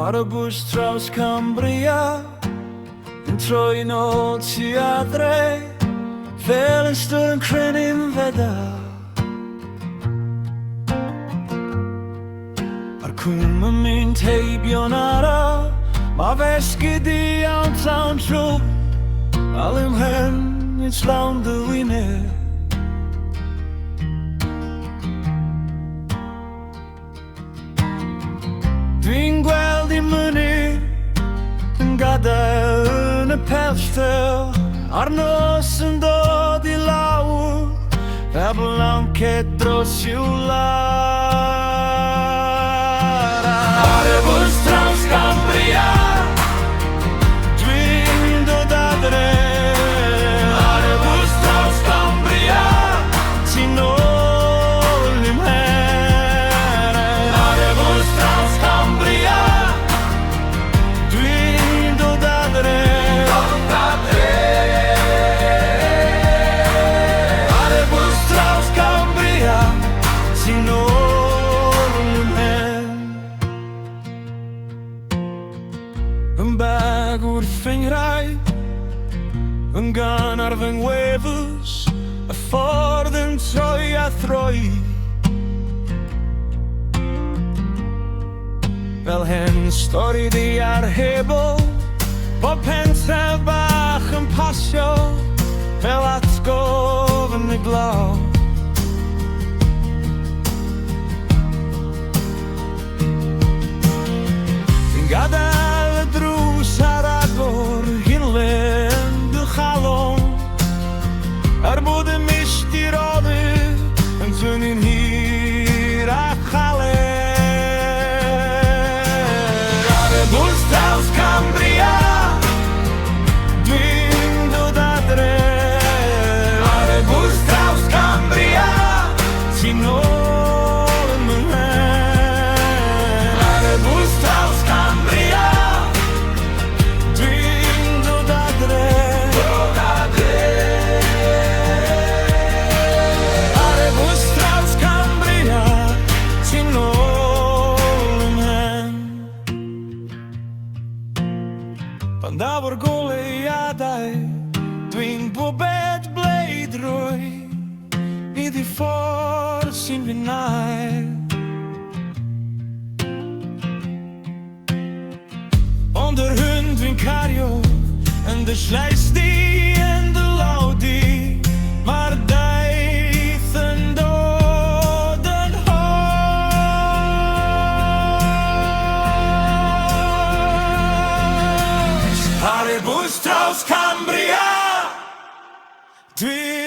bws Traws Cambria yn troi nôl ti adre fel yn stwr yn crenu'n feda. A'r cwm yn mynd heibio'n ara, ma fe sgidi iawn llawn trwb, al ym hen it's lawn dy wyneb. Dwi'n gweld I mynu yn gadael yn y pellter, a'r nos yn dod I lawr fel blanced dros i'w lar. Ar y bws Traws Cambria dwi'n dod adre. Ar y bws Traws Cambria ti'n ôl I'm hen. Ar y bws Traws Cambria dwi'n dod adre. Ar y bws Traws Cambria ti'n ôl I'm hen. Yn bag wrth fy ngwraig, yn gan ar fy ngwefus, y ffordd yn troi a throi. Fel hen stori di ar hebol, bod pentref bach yn pasio, fel atgof yn y glaw. Fi'n gadael y drws ar agor, hinlen dy chalon, bod y milltir oddi yn tynnu'n hir a chaler. Ar y bws Traws Cambria dwi'n dod adre. Ar y bws Traws Cambria ti'n ôl yn fy mhen. Ar y bws Traws Cambria dwi'n dod adre. Ar y bws Traws Cambria ti'n ôl yn mhen. Pan daw'r goleuadau dwi'n bwbed bleidrwy iddi ffordd sy'n fy nael. Ond yr hyn dwi'n cario yn dy llais di yn dy law di, mae'r daith yn dod yn holl. Ar y bws Traws Cambria dwi